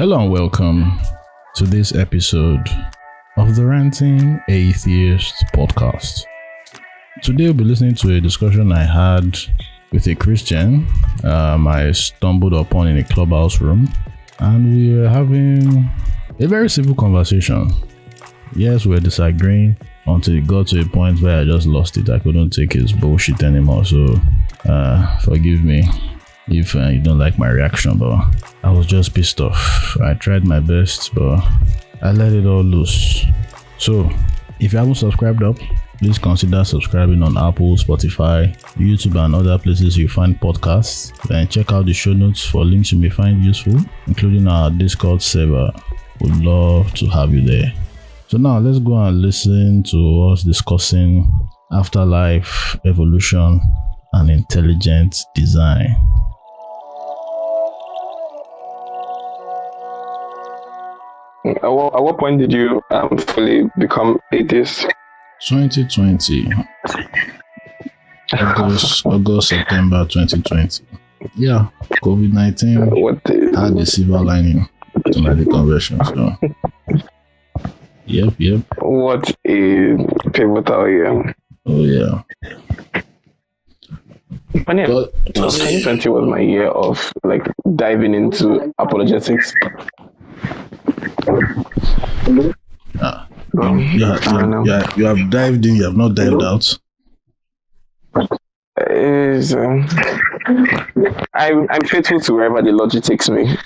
Hello and welcome to this episode of the Ranting Atheist podcast. Today we'll be listening to a discussion I had with a Christian I stumbled upon in a clubhouse room, and we were having a very civil conversation. Yes, we were disagreeing until it got to a point where I just lost it. I couldn't take his bullshit anymore, so forgive me if you don't like my reaction, but I was just pissed off. I tried my best, but I let it all loose. So, if you haven't subscribed up, please consider subscribing on Apple, Spotify, YouTube, and other places you find podcasts. Then check out the show notes for links you may find useful, including our Discord server. Would love to have you there. So now let's go and listen to us discussing afterlife, evolution, and intelligent design. At what point did you fully become atheist? 2020. August, September 2020. Yeah, COVID-19 had the silver lining to my conversion. So, yep. What a pivotal year. Oh, yeah. Funny, 2020 was my year of diving into apologetics. You have dived in, you have not dived out. I'm faithful to wherever the logic takes me.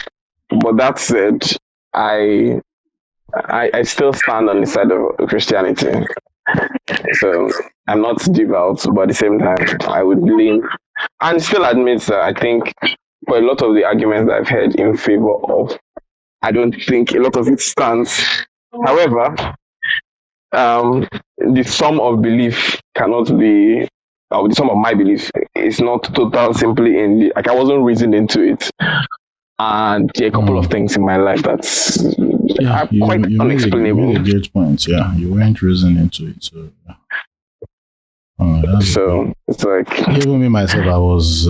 But that said, I still stand on the side of Christianity. So I'm not devout, but at the same time, I would lean and still admit that I think for a lot of the arguments that I've heard in favor of, I don't think a lot of it stands. However, the sum of belief cannot be, or the sum of my belief is not total simply in the, I wasn't reasoned into it. And there are a couple of things in my life that's quite unexplainable. You made a great point, yeah. You weren't reasoned into it, so... So it's even me myself, I was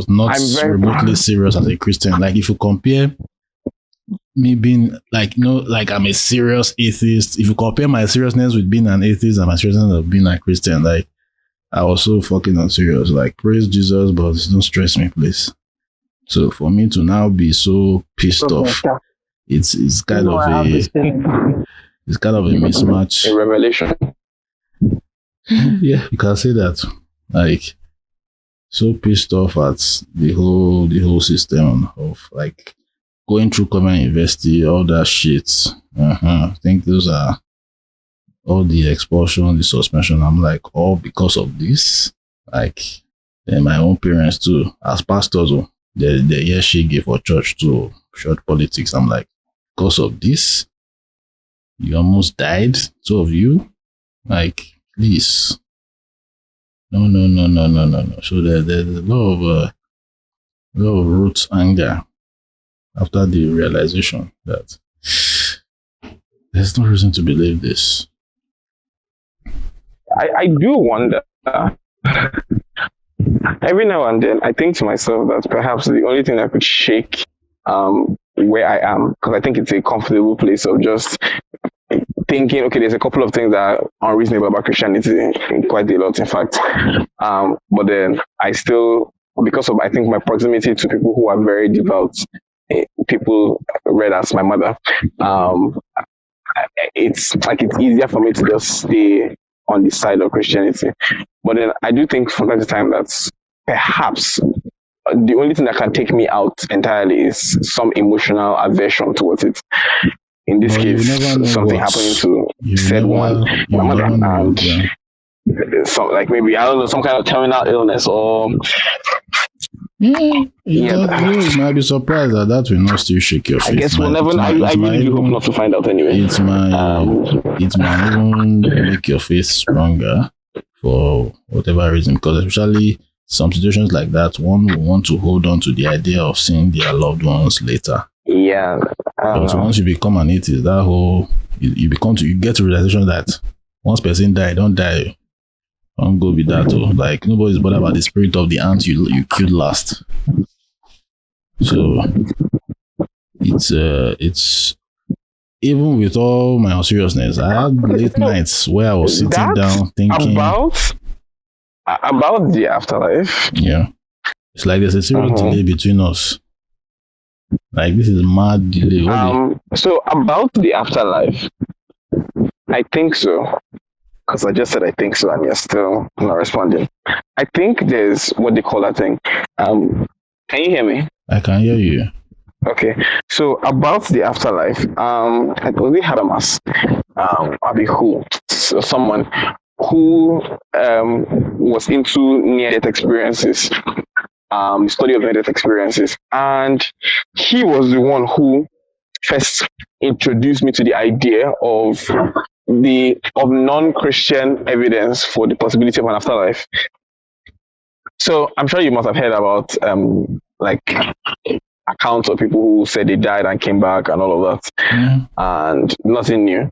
not remotely serious as a Christian. Like, if you compare me being I'm a serious atheist, if you compare my seriousness with being an atheist and my seriousness of being a Christian, I was so fucking unserious. Praise Jesus, but don't stress me, please. So for me to now be so pissed off, it's kind of a mismatch. A revelation. Yeah, you can say that. So pissed off at the whole system of going through common university, all that shit. I think those are all the expulsion, the suspension. I'm all because of this. Then my own parents too, as pastors, the year she gave for church to short politics. I'm because of this, you almost died, two of you. Please. No. So there's a lot of root anger after the realization that there's no reason to believe this. I do wonder. Every now and then, I think to myself that perhaps the only thing that could shake where I am, because I think it's a comfortable place of just thinking, okay, there's a couple of things that are unreasonable about Christianity, quite a lot, in fact. But then I still, because of, I think, my proximity to people who are very devout, people read as my mother, it's easier for me to just stay on the side of Christianity. But then I do think from time to time that perhaps the only thing that can take me out entirely is some emotional aversion towards it. In this case, something happening to said one, my mother, and so maybe, I don't know, some kind of terminal illness or... You might be surprised that will not still shake your face. I guess we'll never. I really do hope not to find out anyway. It might even make your face stronger for whatever reason, because especially some situations like that, one will want to hold on to the idea of seeing their loved ones later. Yeah. But once you become an atheist, that whole you get to realization that once person die, don't die. Don't go with that. Nobody's bothered about the spirit of the ant you killed last. So it's even with all my seriousness, I had late No, nights where I was sitting that's down thinking, about the afterlife. yeah, it's like there's a serious delay Mhm. between us. Like this is mad delay. What the So about the afterlife, I think so. Because I just said I think so, and you're still not responding. I think there's what they call that thing. Can you hear me? I can hear you. Okay. So about the afterlife, I only had a mass. Abi who? So someone who was into near-death experiences, the study of near-death experiences, and he was the one who first introduced me to the idea of non-Christian evidence for the possibility of an afterlife. So I'm sure you must have heard about like accounts of people who said they died and came back and all of that, Yeah. and nothing new.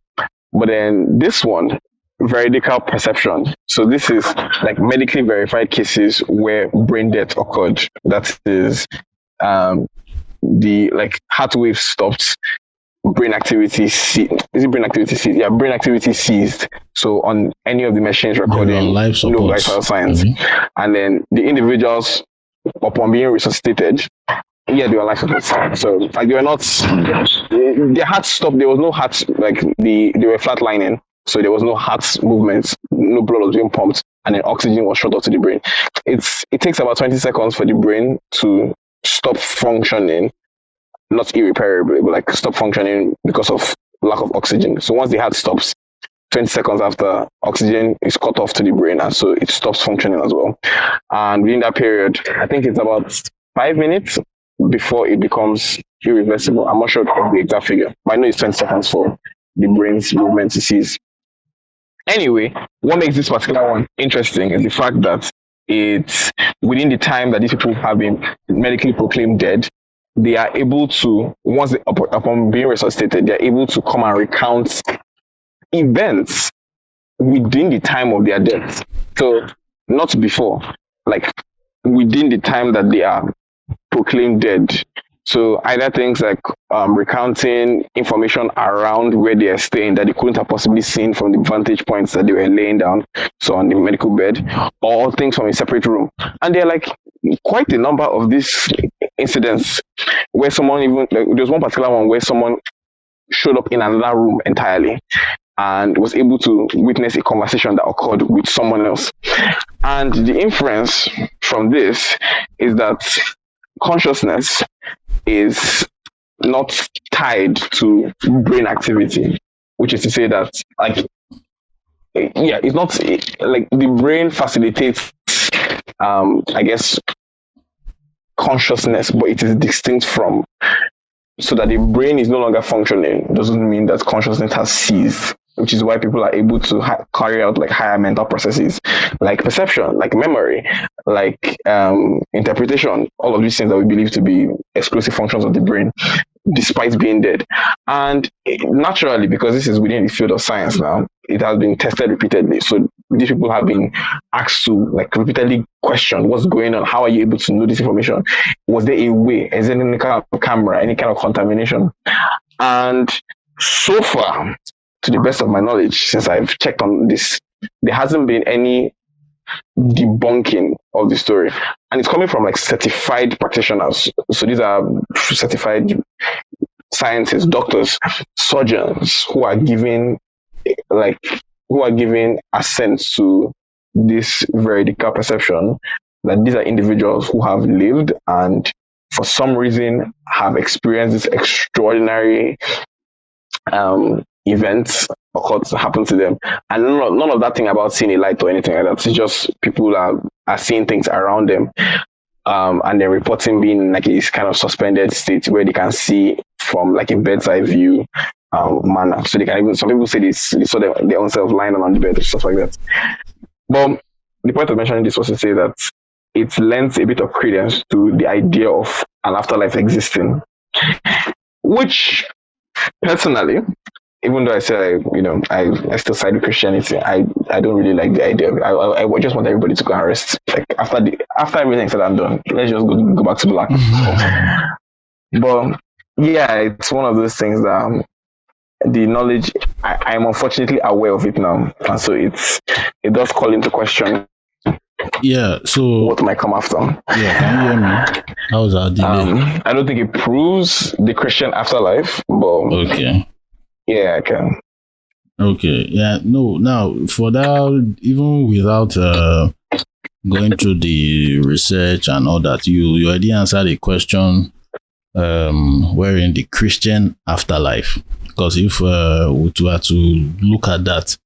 But then this one, veridical perception. So this is like medically verified cases where brain death occurred. That is, the like heart wave stopped, brain activity is it brain activity ceased? Yeah, brain activity ceased. So on any of the machines They were on recording life no support. vital signs, Abi? and then the individuals upon being resuscitated, yeah, they were life support. So like they were not, their heart stopped. There was no heart, like they were flatlining. So there was no heart movements, no blood was being pumped, and then oxygen was shot off to the brain. It takes about 20 seconds for the brain to stop functioning, not irreparably, but like stop functioning because of lack of oxygen. So once the heart stops, 20 seconds after, oxygen is cut off to the brain, and so it stops functioning as well. And within that period, I think it's about 5 minutes before it becomes irreversible. I'm not sure of the exact figure, but I know it's 20 seconds for the brain's movement to cease. Anyway, what makes this particular one interesting is the fact that it's within the time that these people have been medically proclaimed dead, they are able to, once they, upon being resuscitated, they're able to come and recount events within the time of their death. So not before, like within the time that they are proclaimed dead. So either things like recounting information around where they are staying that they couldn't have possibly seen from the vantage points that they were laying down, so on the medical bed, or things from a separate room. And there are like quite a number of these incidents where someone even like, there's one particular one where someone showed up in another room entirely and was able to witness a conversation that occurred with someone else. And the inference from this is that consciousness is not tied to brain activity, which is to say that, like, yeah, it's not like the brain facilitates, I guess, consciousness, but it is distinct from. So that the brain is no longer functioning doesn't mean that consciousness has ceased, which is why people are able to carry out like higher mental processes, like perception, like memory, like interpretation, all of these things that we believe to be exclusive functions of the brain, despite being dead. And naturally, because this is within the field of science now, it has been tested repeatedly. So these people have been asked to like repeatedly question what's going on. How are you able to know this information? Was there a way? Is there any kind of camera, any kind of contamination? And so far, to the best of my knowledge, since I've checked on this, there hasn't been any debunking of the story. And it's coming from like certified practitioners. So these are certified scientists, doctors, surgeons who are giving like who are giving assent to this veridical perception that these are individuals who have lived and for some reason have experienced this extraordinary events occurred happen to them, and none of that thing about seeing a light or anything like that. It's just people are seeing things around them, and then reporting being like this kind of suspended state where they can see from like a bird's eye view manner. So they can even, some people say they saw their own self lying on the bed or stuff like that. But the point of mentioning this was to say that it lends a bit of credence to the idea of an afterlife existing, which personally, even though I say I still side with Christianity, I don't really like the idea. I just want everybody to go and rest. Like after everything said and done, let's just go back to black. But yeah, it's one of those things that the knowledge I'm unfortunately aware of it now, and so it does call into question Yeah. So what might come after. yeah, can you hear me? How's our delay? I don't think it proves the Christian afterlife, but Okay. yeah, I can. Okay. Yeah. No. Now for that, even without going through the research and all that, you already answered a question. Wherein the Christian afterlife, because if we were to look at that,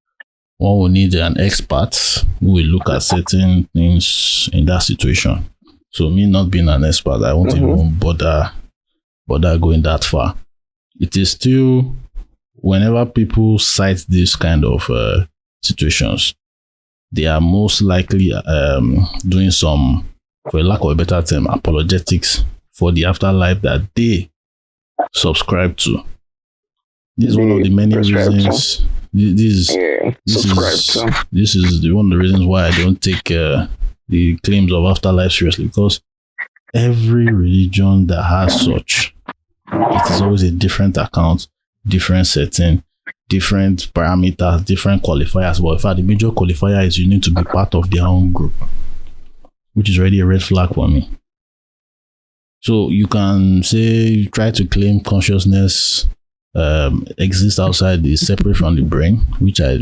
one will need an expert who will look at certain things in that situation. So me not being an expert, I won't even bother going that far. It is still whenever people cite these kind of situations, they are most likely doing some, for lack of a better term, apologetics for the afterlife that they subscribe to. This is one of the many reasons. This is the one of the reasons why I don't take the claims of afterlife seriously, because every religion that has such, it is always a different account, different setting, different parameters, different qualifiers. But in fact, the major qualifier is you need to be part of their own group, which is already a red flag for me. So you can say, try to claim consciousness exists outside, is separate from the brain, which I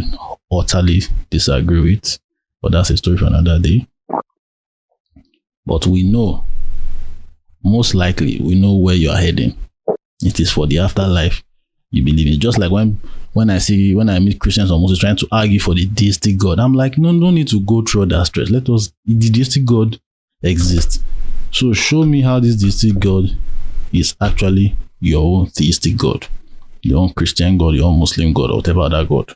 utterly disagree with, but that's a story for another day. But we know, most likely, we know where you are heading. It is for the afterlife you believe in. Just like when I meet Christians or Muslims trying to argue for the deistic God, I'm like, no need to go through that stress. The deistic God exists. So show me how this deistic God is actually your own theistic God, your own Christian God, your own Muslim God, or whatever other God.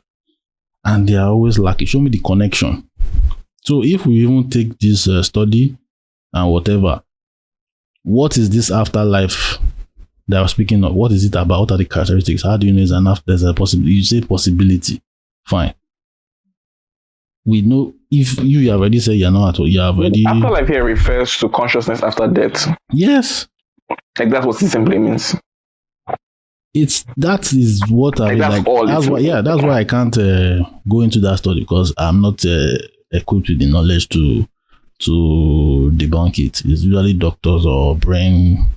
And they are always lacking. Show me the connection. So if we even take this study and whatever, what is this afterlife that I was speaking of? What is it about? What are the characteristics? How do you know there's a possibility? You say possibility. Fine. We know if you have already said you're not at all, you have already. Afterlife here refers to consciousness after death. Yes. Like that's what it simply means. That is what I mean. That's why I can't go into that study, because I'm not equipped with the knowledge to debunk it. It's usually doctors or brain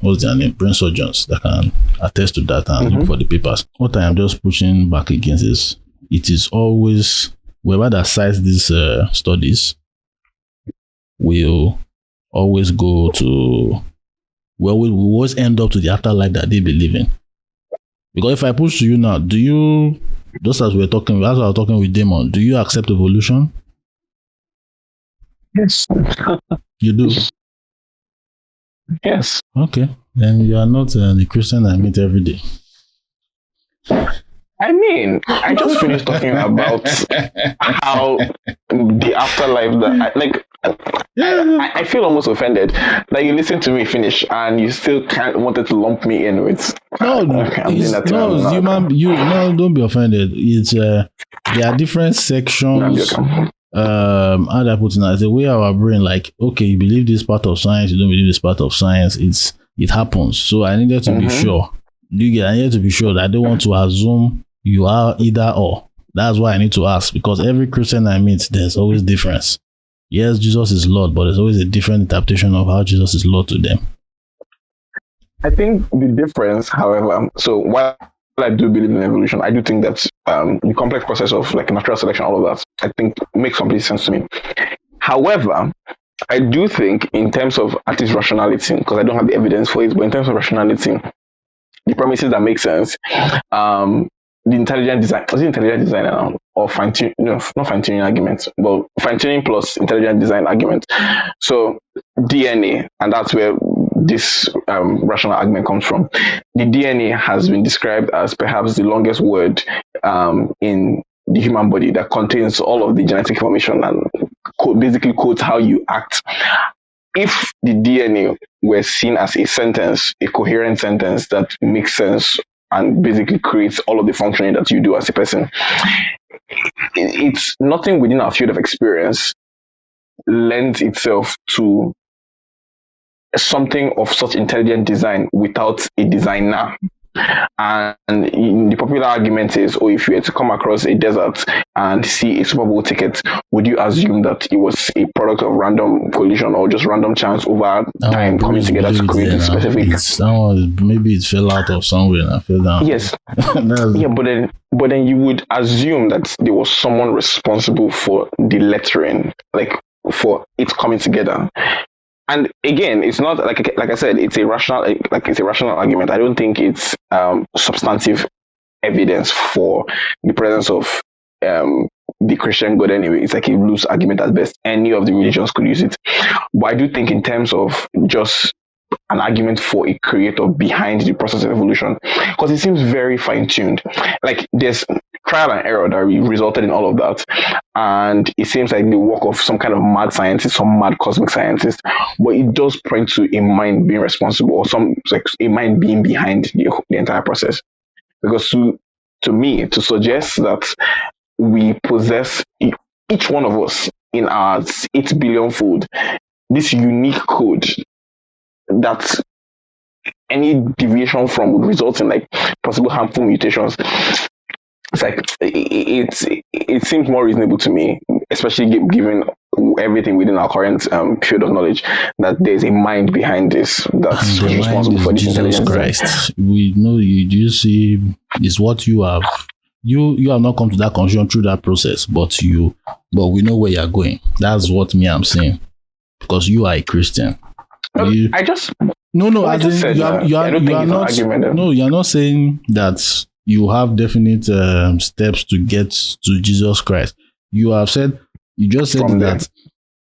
what's their name, brain surgeons that can attest to that and look for the papers. What I am just pushing back against is, it is always whoever that cites these studies will always go to, well, we always end up to the afterlife that they believe in. Because if I push to you now, do you, just as I was talking with Damon, do you accept evolution? Yes. You do? Yes. Okay. Then you are not the Christian I meet every day. I mean, I just finished talking about how the afterlife I feel almost offended that you listen to me finish and you still wanted to lump me in with. Don't be offended. It's there are different sections. How do I put it now? It's the way our brain, like, okay, you believe this part of science, you don't believe this part of science. It happens. So I needed to be sure. I needed to be sure that I don't want to assume you are either or. That's why I need to ask, because every Christian I meet, there's always difference. Yes, Jesus is Lord, but there's always a different interpretation of how Jesus is Lord to them. I think the difference, however, so while I do believe in evolution, I do think that the complex process of like natural selection, all of that, I think makes complete sense to me. However, I do think in terms of at least rationality, because I don't have the evidence for it, but in terms of rationality, the premises that make sense, the intelligent design, was it intelligent design or fine tuning? No, not fine tuning argument, but fine tuning plus intelligent design argument. So DNA, and that's where this rational argument comes from. The DNA has been described as perhaps the longest word in the human body that contains all of the genetic information and basically codes how you act. If the DNA were seen as a sentence, a coherent sentence that makes sense and basically creates all of the functioning that you do as a person, it's nothing within our field of experience lends itself to something of such intelligent design without a designer. And the popular argument is, oh, if you were to come across a desert and see a Super Bowl ticket, would you assume that it was a product of random collision or just random chance over time coming together to create a specific? Maybe it fell out of somewhere and fell down. Yes. Yeah, but then you would assume that there was someone responsible for the lettering, like for it coming together. And again, it's not like I said, it's a rational argument. I don't think it's substantive evidence for the presence of the Christian God anyway. It's like a loose argument at best. Any of the religions could use it. But I do think in terms of just an argument for a creator behind the process of evolution, because it seems very fine-tuned. Like there's trial and error that resulted in all of that, and it seems like the work of some kind of mad scientist, some mad cosmic scientist, but it does point to a mind being responsible, or some like a mind being behind the entire process. Because to me, to suggest that we possess, each one of us in our 8 billion fold, this unique code that any deviation from would result in like possible harmful mutations. It's like it seems more reasonable to me, especially given everything within our current field of knowledge, that there's a mind behind this that's responsible for this Jesus intelligence. Christ. We know you see is what you have. You have not come to that conclusion through that process, but we know where you're going. That's what I'm saying, because you are a Christian. You're not saying that you have definite steps to get to Jesus Christ. You just said that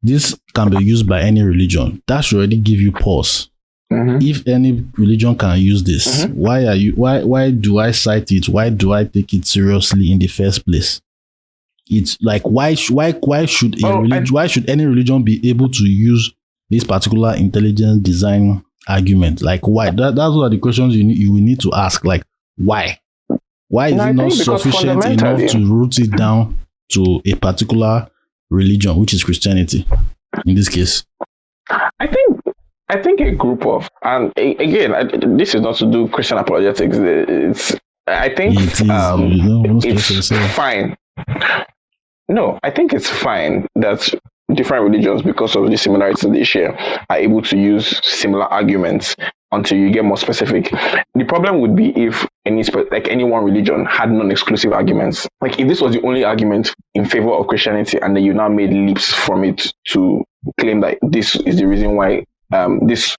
this can be used by any religion. That should already give you pause. Mm-hmm. If any religion can use this, mm-hmm. why do I cite it? Why do I take it seriously in the first place? It's like why should any religion be able to use this particular intelligent design argument? Like why? That's what are the questions you will need to ask. Like why? Why is it not sufficient enough to root it down to a particular religion, which is Christianity in this case? I think a group of, and again, this is not to do Christian apologetics. It's fine. No, I think it's fine that different religions, because of the similarities they share, are able to use similar arguments until you get more specific. The problem would be if any one religion had non-exclusive arguments. Like if this was the only argument in favor of Christianity, and then you now made leaps from it to claim that this is the reason why this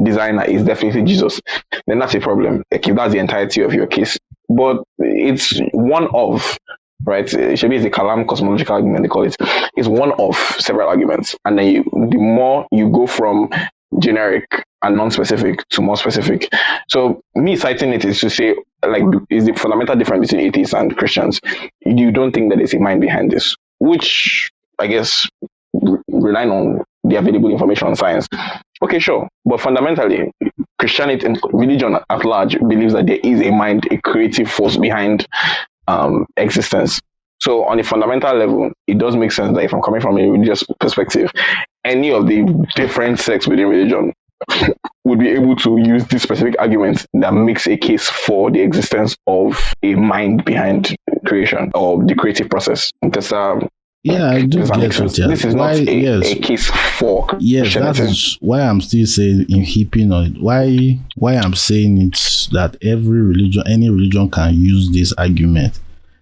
designer is definitely Jesus, then that's a problem. Like if that's the entirety of your case. But it's one of, right? Shabi is the Kalam cosmological argument, they call it. It's one of several arguments. And then the more you go from generic and non-specific to more specific. So me citing it is to say, like, is the fundamental difference between atheists and Christians. You don't think that there's a mind behind this, which I guess relying on the available information on science. Okay, sure. But fundamentally, Christianity and religion at large believes that there is a mind, a creative force behind existence. So on a fundamental level, it does make sense that if I'm coming from a religious perspective, any of the different sects within religion would be able to use this specific argument that makes a case for the existence of a mind behind creation or the creative process. I do get it. This is not a case for Christianity. That is why I'm still saying in heaping on it. Why I'm saying it's that any religion can use this argument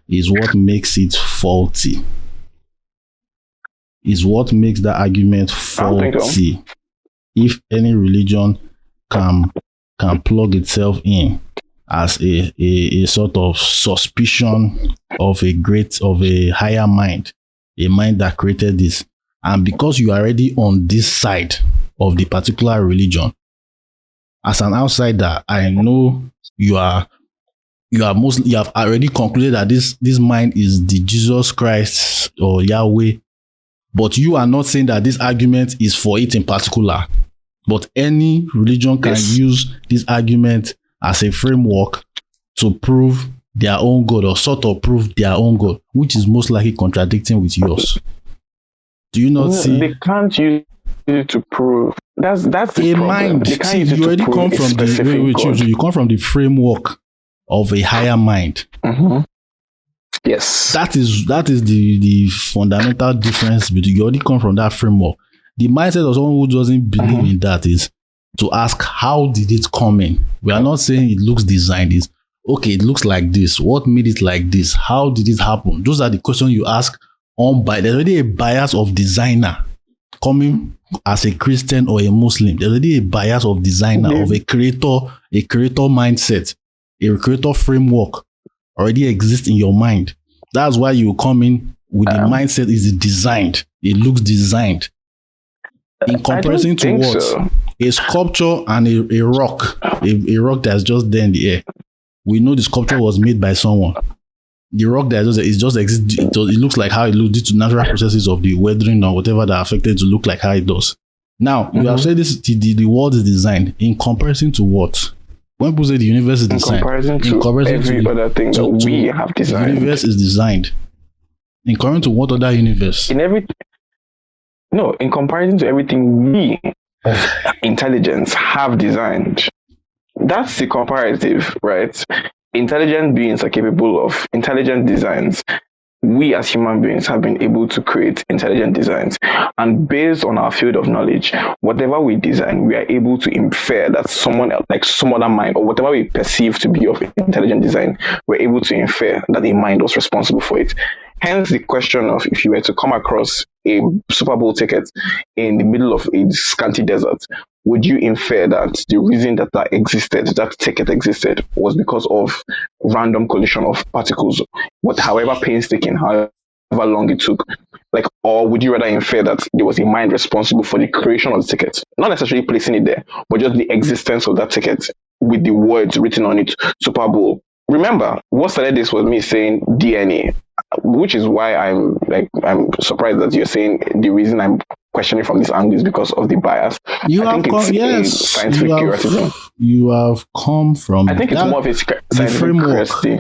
is what makes it faulty. Is what makes that argument faulty. If any religion can plug itself in as a sort of suspicion of a higher mind, a mind that created this, and because you are already on this side of the particular religion, as an outsider, I know you have already concluded that this mind is the Jesus Christ or Yahweh, but you are not saying that this argument is for it in particular. But any religion can use this argument as a framework to prove their own God, or sort of prove their own God, which is most likely contradicting with yours. Do you not see? They can't use it to prove. That's the A problem. mind. They can't See, use it you to already prove come a from the specific God. you come from the framework of a higher mind. Mm-hmm. Yes. That is the fundamental difference between you already come from that framework. The mindset of someone who doesn't believe in that is to ask, how did it come in? We are not saying it looks designed. It's okay, it looks like this. What made it like this? How did it happen? Those are the questions you ask on by. There's already a bias of designer coming as a Christian or a Muslim. There's already a bias of designer, of a creator mindset, a creator framework already exists in your mind. That's why you come in with the mindset is designed. It looks designed. In comparison to what? So. A sculpture and a rock. A rock that's just there in the air. We know the sculpture was made by someone. The rock that just exists, it looks like how it looks due to natural processes of the weathering or whatever that affected to look like how it does. Now, you have said this, the world is designed in comparison to what? When people say the universe is designed, in comparison to every other thing that we have designed. The universe is designed. In comparison to what other universe? In comparison to everything we, intelligence, have designed. That's the comparative, right? Intelligent beings are capable of intelligent designs. We as human beings have been able to create intelligent designs. And based on our field of knowledge, whatever we design, we are able to infer that someone else, like some other mind, or whatever we perceive to be of intelligent design, we're able to infer that a mind was responsible for it. Hence the question of, if you were to come across a Super Bowl ticket in the middle of a scanty desert, would you infer that the reason that that ticket existed, was because of random collision of particles, however painstaking, however long it took? Or would you rather infer that there was a mind responsible for the creation of the ticket? Not necessarily placing it there, but just the existence of that ticket with the words written on it, Super Bowl. Remember, what started this was me saying DNA, which is why I'm surprised that you're saying the reason I'm questioning from this angle is because of the bias. You have come from. I think it's more of a scientific curiosity.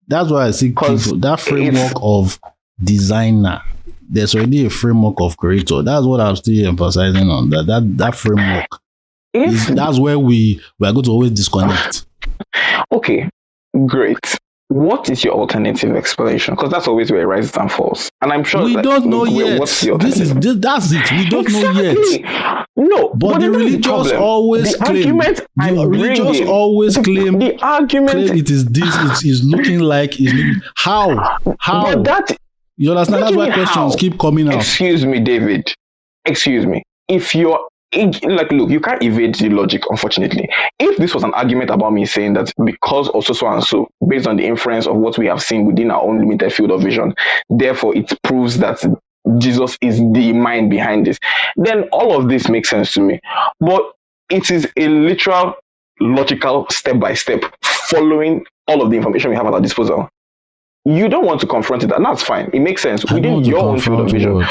That's why I see that framework of designer. There's already a framework of creator. That's what I'm still emphasizing on. That framework. That's where we are going to always disconnect. Okay, great. What is your alternative explanation? Because that's always where it rises and falls. And I'm sure we don't know yet. That's it. We don't know yet. No, but the religious always claim. The argument claim it is this. It is looking like how. But that you understand? That's why questions keep coming out. Excuse me, David. Excuse me. If you're look, you can't evade the logic, unfortunately. If this was an argument about me saying that because of so and so, based on the inference of what we have seen within our own limited field of vision, therefore it proves that Jesus is the mind behind this, then all of this makes sense to me. But it is a literal, logical, step-by-step, following all of the information we have at our disposal. You don't want to confront it, and that's fine. It makes sense within your own field of vision.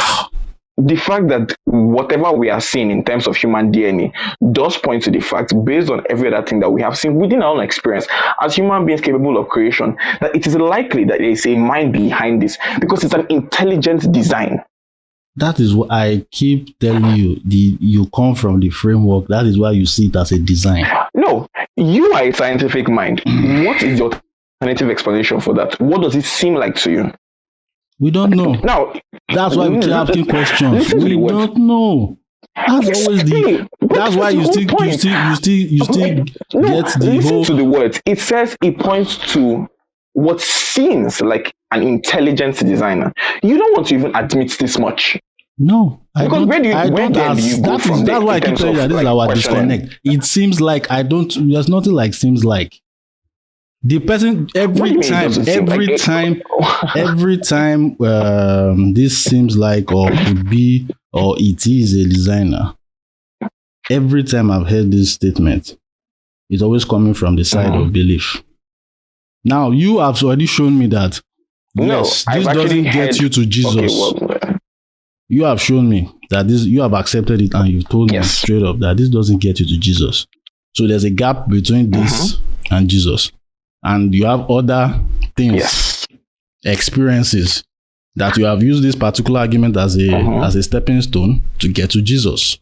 The fact that whatever we are seeing in terms of human DNA does point to the fact, based on every other thing that we have seen within our own experience as human beings capable of creation, that it is likely that there is a mind behind this, because it's an intelligent design. That is what I keep telling you. You come from the framework. That is why you see it as a design. No, you are a scientific mind. What is your alternative explanation for that? What does it seem like to you? We don't know. Now, that's why we keep asking questions. We don't know. That's always that's why you still get the whole. To the words. It says it points to what seems like an intelligent designer. You don't want to even admit this much. No, that's why I keep telling you that this is our disconnect. It seems like there's nothing like seems like. The person every time this seems like or could be or it is a designer. Every time I've heard this statement, it's always coming from the side of belief. Now you have already shown me that this doesn't get you to Jesus. You have shown me that you have accepted it, and you've told me straight up that this doesn't get you to Jesus. So there's a gap between this and Jesus. And you have other things, experiences, that you have used this particular argument as a stepping stone to get to Jesus.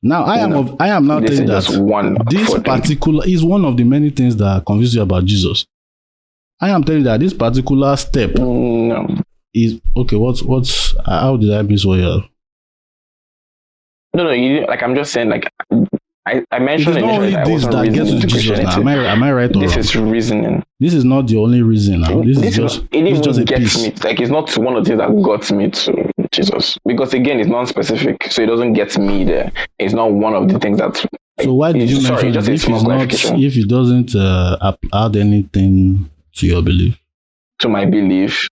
Now I am now this telling is just that one this for them. particular is one of the many things that confuse you about Jesus. I am telling you that this particular step No. is okay. What's how did I miss what you? No, like I'm just saying, like I It mentioned is not initially only that I this wasn't that gets reasoning to to Jesus now. Christianity. Am I right or This wrong? is reasoning. This is not the only reason now. This is just it this is just even a gets piece. me. Like it's not one of the things that got me to Jesus, because again, it's non-specific, so it doesn't get me there. It's not one of the things that. So why did you mention just it a if small it's not clarification if it doesn't add anything to your belief to my belief,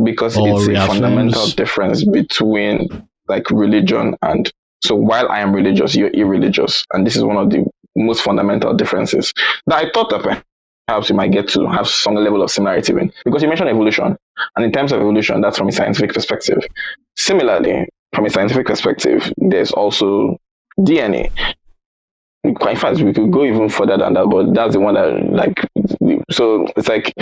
because or it's a fundamental reaffirms? difference between like religion and. So while I am religious, you're irreligious, and this is one of the most fundamental differences that I thought that perhaps we might get to have some level of similarity in, because you mentioned evolution, and in terms of evolution, that's from a scientific perspective. Similarly, from a scientific perspective, there's also DNA. In fact, we could go even further than that, but that's the one that like. So it's like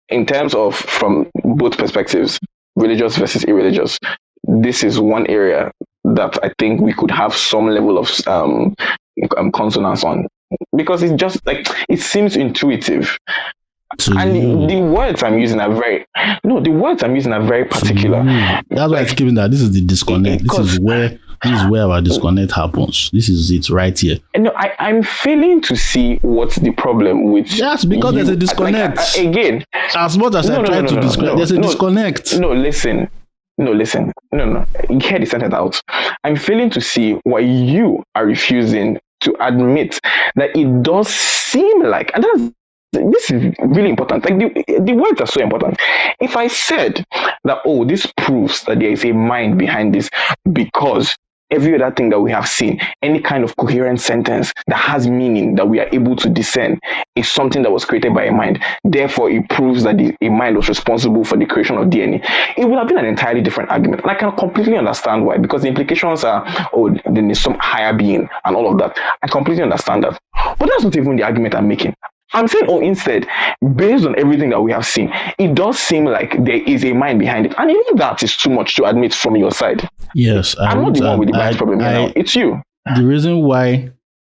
in terms of from both perspectives, religious versus irreligious. This is one area that I think we could have some level of consonance on, because it's just like it seems intuitive. To And you, the words I'm using are very the words I'm using are very to particular. you. That's why it's giving that this is the disconnect. This is where our disconnect happens. This is it right here. No, I'm failing to see what's the problem with. Yes, because there's a disconnect. Like, again, as much as I try to describe, there's a disconnect. No, listen. No, listen. No. Hear the sentence out. I'm failing to see why you are refusing to admit that it does seem like, and this is really important. Like the words are so important. If I said that, oh, this proves that there is a mind behind this, because every other thing that we have seen, any kind of coherent sentence that has meaning that we are able to discern, is something that was created by a mind. Therefore, it proves that a mind was responsible for the creation of DNA. It would have been an entirely different argument. And I can completely understand why, because the implications are, oh, then there's some higher being and all of that. I completely understand that. But that's not even the argument I'm making. I'm saying, instead, based on everything that we have seen, it does seem like there is a mind behind it. And even that is too much to admit from your side. Yes, I'm not the one with the mind problem here now. It's you. The reason why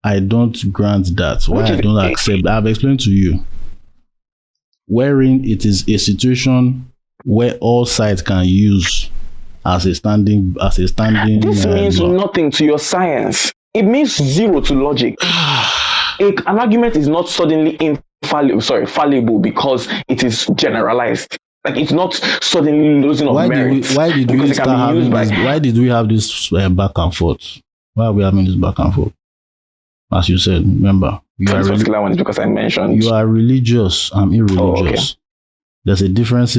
I don't grant that, why I don't accept, I've explained to you, wherein it is a situation where all sides can use as a standing. This means nothing to your science. It means zero to logic. An argument is not suddenly fallible because it is generalized. Like it's not suddenly losing of merit. Why did we start having this? Why did we have this back and forth? Why are we having this back and forth? As you said, remember, this particular one is because I mentioned you are religious. I'm irreligious. Oh, okay. There's a difference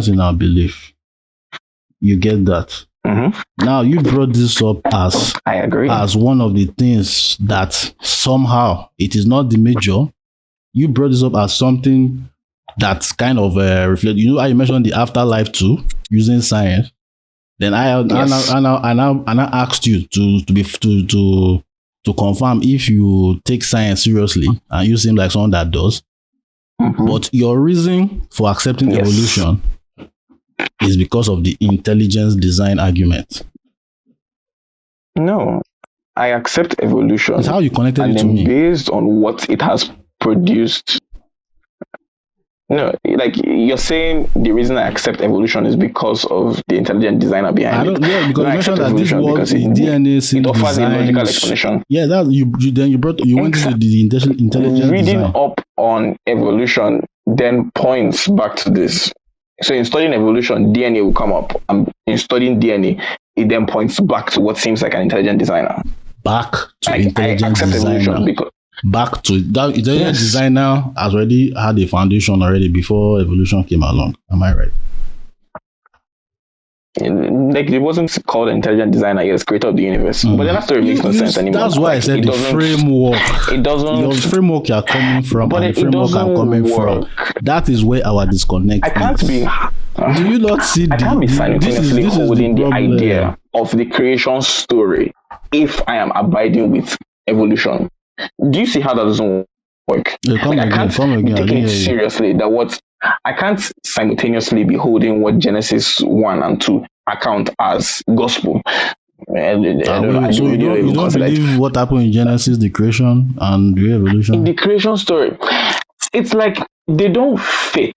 in our belief. You get that? Mm-hmm. Now you brought this up as I agree as one of the things that somehow it is not the major. You brought this up as something that's kind of reflect. You know how you mentioned the afterlife too, using science. Then I asked you to confirm if you take science seriously, and you seem like someone that does. Mm-hmm. But your reason for accepting evolution is because of the intelligence design argument. No, I accept evolution. It's how you connected it to me. Based on what it has produced. No, like you're saying, the reason I accept evolution is because of the intelligent designer behind it. Yeah, because you mentioned that this was DNA it offers a logical explanation. Yeah, that you went into the intelligent reading design. up on evolution then points back to this. So in studying evolution, DNA will come up. And in studying DNA, it then points back to what seems like an intelligent designer. Back to intelligent designer. Back to that intelligent designer has already had a foundation already before evolution came along. Am I right? Like it wasn't called intelligent designer, it was creator of the universe. But then that story makes no sense anymore. That's why I said the framework. It doesn't. Your framework you're coming from, but and the framework I'm coming from. That is where our disconnect. I can't is. be. Do you not see? I can't be simultaneously holding the idea of the creation story if I am abiding with evolution. Do you see how that doesn't work? I can't be taking it seriously. I can't simultaneously be holding what Genesis 1 and 2 account as gospel. So you don't believe what happened in Genesis, the creation and the evolution? In the creation story, it's like they don't fit.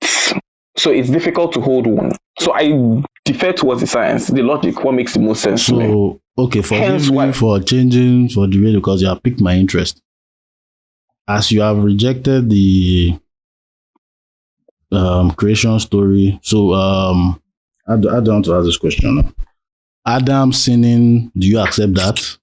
So it's difficult to hold one. So I defer towards the science, the logic, what makes the most sense to me. So, okay, forgive me for changing for the radio because you have piqued my interest. As you have rejected the creation story, so I don't want to ask this question. Adam sinning, do you accept that?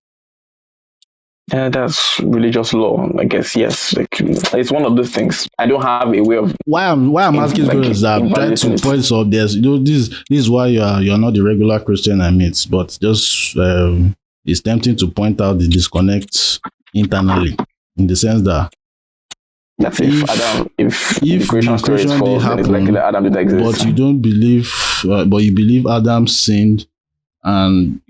That's religious law, I guess. Yes, like, it's one of those things. I don't have a way of. Why I'm asking is that I'm trying to point out this. This is why you're not the regular Christian I meet, but just it's tempting to point out the disconnect internally, in the sense that that's if the creation story is false, then it's likely that Adam didn't exist. But you don't believe, but you believe Adam sinned, and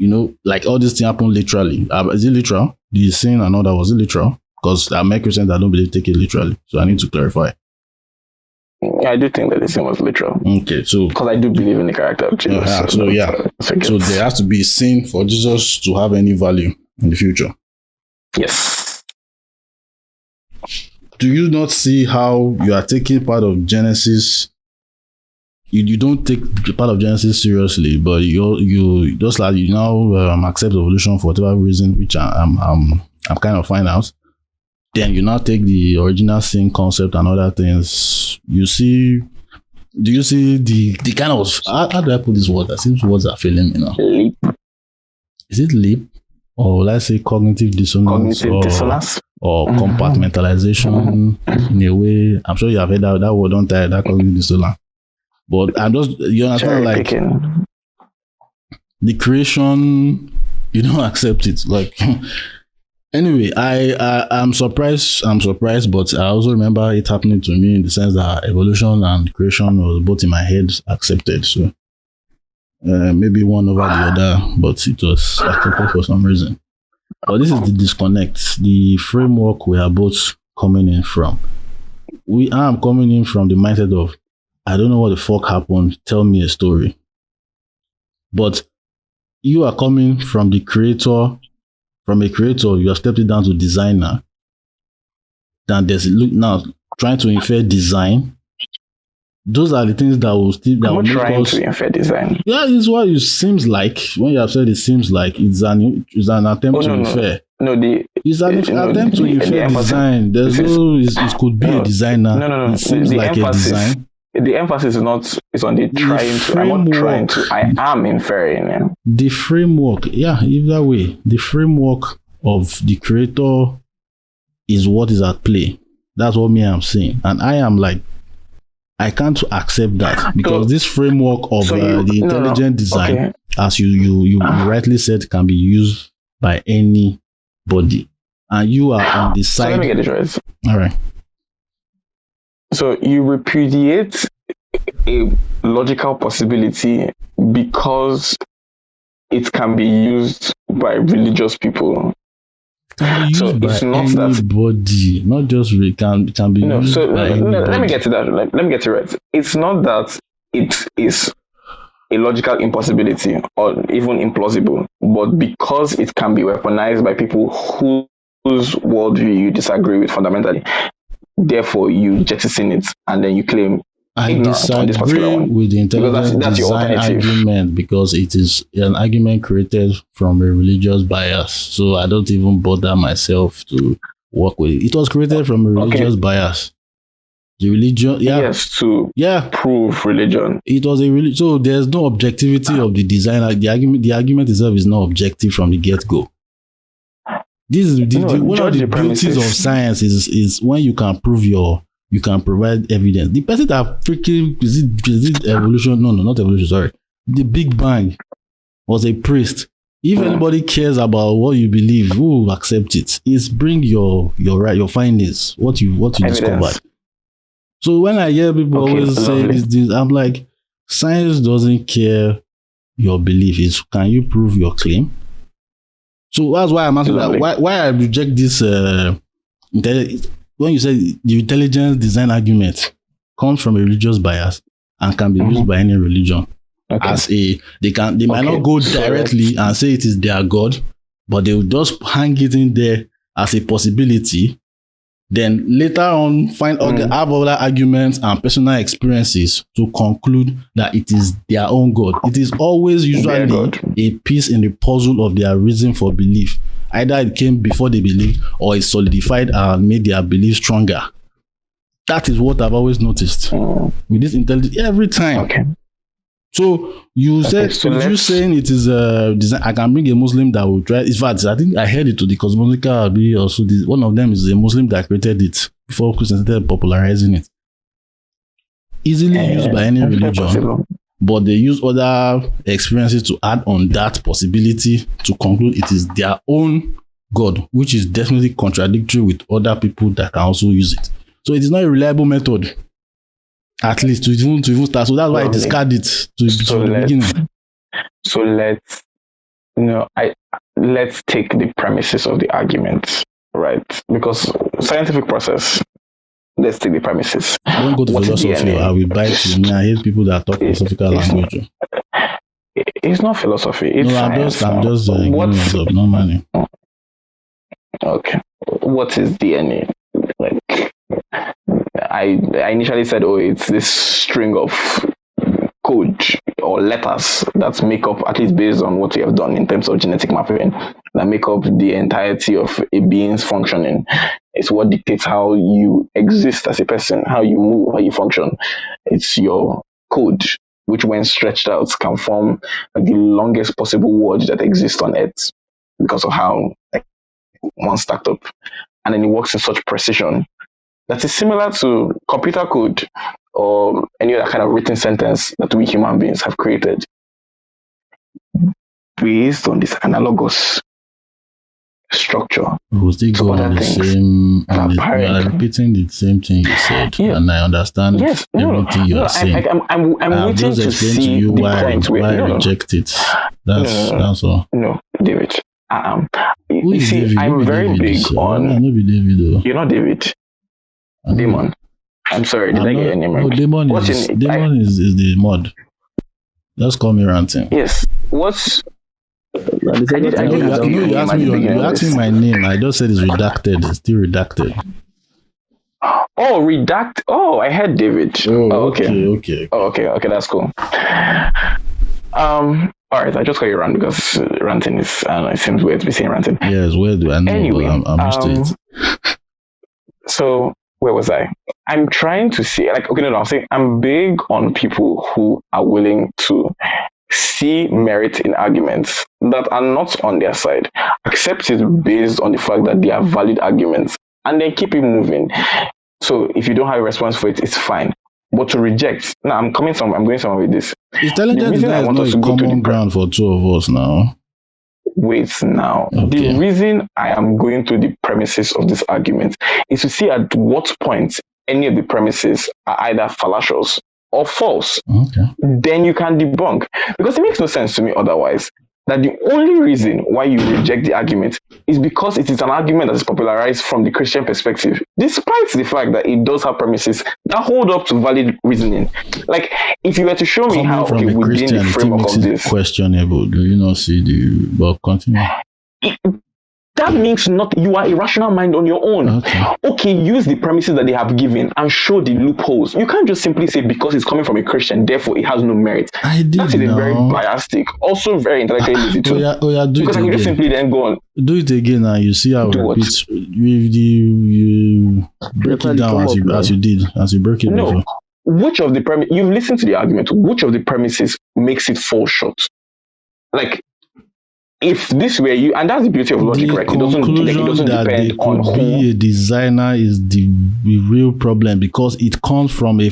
like all this thing happened literally. Is it literal? The sin and all that, was it literal? Because I met Christians that don't believe take it literally, so I need to clarify. Yeah, I do think that the sin was literal. Okay, so because I do believe in the character of Jesus. So there has to be sin for Jesus to have any value in the future. Yes. Do you not see how you are taking part of Genesis? You don't take the part of Genesis seriously, but you just like you now accept evolution for whatever reason, which I'm kind of fine out. Then you now take the original sin concept and other things. Do you see the kind of how do I put this word? I think words are failing me now. Leap. Is it leap? Or let's say cognitive dissonance or compartmentalization in a way. I'm sure you have heard that word, don't I? That cognitive dissonance. But I'm just, you understand, like the creation, you don't accept it. Like, anyway, I'm surprised, but I also remember it happening to me in the sense that evolution and creation was both in my head accepted. So maybe one over the other, but it was accepted for some reason. But this is the disconnect, the framework we are both coming in from. I am coming in from the mindset of, I don't know what the fuck happened. Tell me a story. But you are coming from the creator. From a creator, you have stepped it down to designer. Then there's look now trying to infer design. Those are the things that will still that will make us to infer design. Yeah, it's what it seems like when you have said it seems like it's an attempt to infer. It's an attempt to infer design. There's it could be a designer. No. It seems like a design. The emphasis is on the trying to. I'm not trying to. I am inferring. The framework, either way, the framework of the creator is what is at play. That's what I'm saying, and I am like, I can't accept that because this framework of the intelligent design, as you rightly said, can be used by anybody, and you are on the side. So let me get this right. All right. So you repudiate a logical possibility because it can be used by religious people. So it's not anybody, not just can be used by anybody. Let me get to that. Let me get it right. It's not that it is a logical impossibility or even implausible, but because it can be weaponized by people whose worldview you disagree with fundamentally. Therefore, you jettison it and then you claim I disagree with the intelligent design argument because it is an argument created from a religious bias. So I don't even bother myself to work with it. It was created from a religious bias. The religion, to prove religion. It was a religion. So there's no objectivity of the design. The argument itself is not objective from the get-go. This is one of the beauties of science is when you can prove you can provide evidence. The person that freaking is it evolution? No, not evolution. Sorry, the Big Bang was a priest. If anybody cares about what you believe, who will accept it? Is bring your findings, what you discovered. So when I hear people always say this, I'm like, science doesn't care your belief. Is can you prove your claim? So that's why I'm asking that. Why I reject this when you say the intelligence design argument comes from a religious bias and can be used by any religion. as a they might not go directly and say it is their God, but they will just hang it in there as a possibility. Then later on have other arguments and personal experiences to conclude that it is their own God. It is always usually a piece in the puzzle of their reason for belief. Either it came before they believed or it solidified and made their belief stronger. That is what I've always noticed with this intelligence every time. Okay. So you said, you saying it is design? I can bring a Muslim that will try. In fact, I think I heard it to the cosmological. Also, one of them is a Muslim that created it before Christians started popularizing it. Easily used by any religion, but they use other experiences to add on that possibility to conclude it is their own God, which is definitely contradictory with other people that can also use it. So it is not a reliable method. At least to even start. So that's why I discard it to the beginning. So let's take the premises of the argument, right? Because scientific process, let's take the premises. Don't go to philosophy. I will bite you. I hate people that talk philosophical language. It's not philosophy. It's science. I'm just myself, no money. Okay. What is DNA? I initially said, it's this string of code or letters that make up, at least based on what we have done in terms of genetic mapping, that make up the entirety of a being's functioning. It's what dictates how you exist as a person, how you move, how you function. It's your code, which when stretched out can form the longest possible word that exists on Earth because of how one stacked up. And then it works in such precision that is similar to computer code or any other kind of written sentence that we human beings have created based on this analogous structure. We'll still go on the same, you are repeating the same thing you said, and I understand everything you are saying. I'm waiting just to explained see to you the why point where I reject it. That's all. No, David. Who is David? I'm very big on. I know be David though. You're not David. Demon. I'm sorry, did I get your name right? No, Demon is the mod. Just call me Ranting. Yes. What's you asked me my name. I just said it's redacted. It's still redacted. Oh, redact. Oh, I heard David. Okay. Oh, okay, that's cool. All right, I just got you around because ranting is, I don't know, it seems weird to be saying ranting. Yeah, it's weird. I know, anyway, I'm used to it. So, where was I? I'm trying to see, I'm saying I'm big on people who are willing to see merit in arguments that are not on their side, accept it based on the fact that they are valid arguments, and then keep it moving. So, if you don't have a response for it, it's fine. But to reject, now I'm going somewhere with this. Intelligent design is not a common ground for two of us now. Wait now. Okay. The reason I am going to the premises of this argument is to see at what point any of the premises are either fallacious or false. Okay. Then you can debunk. Because it makes no sense to me otherwise that the only reason why you reject the argument is because it is an argument that is popularized from the Christian perspective, despite the fact that it does have premises that hold up to valid reasoning. Like, if you were to show me how, within the framework of this, questionable. Do you not see the? But continue. That means you are a rational mind on your own. Okay, use the premises that they have given and show the loopholes. You can't just simply say because it's coming from a Christian, therefore it has no merit. I did. That's very biastic, also very intellectually lazy too. Because I can just simply then go on. Do it again and you see how it repeats. You break it down as you break it before. Which of the premises, you've listened to the argument, which of the premises makes it fall short? Like, if this were you, and that's the beauty of logic, right? It doesn't depend on who. Be a designer is the real problem because it comes from a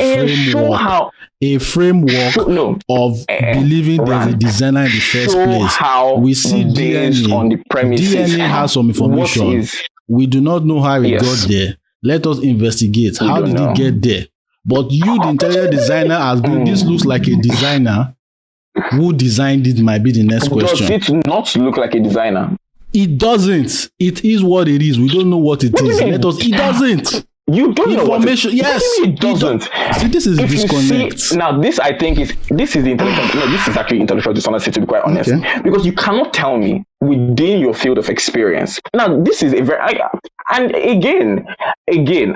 framework of believing there's a designer in the first place. We see DNA on the premises. DNA has some information. We do not know how it got there. Let us investigate. How did it get there? But you, the interior designer, has been. This looks like a designer. Who designed it might be the next question. Does it not look like a designer? It doesn't. It is what it is. We don't know what it is. It doesn't. You don't information. know what Yes, it doesn't. See, this is if disconnect. See, now, this I think is the intellectual. No, this is actually intellectual dishonesty, to be quite honest, because you cannot tell me within your field of experience. Now, this is a very and again,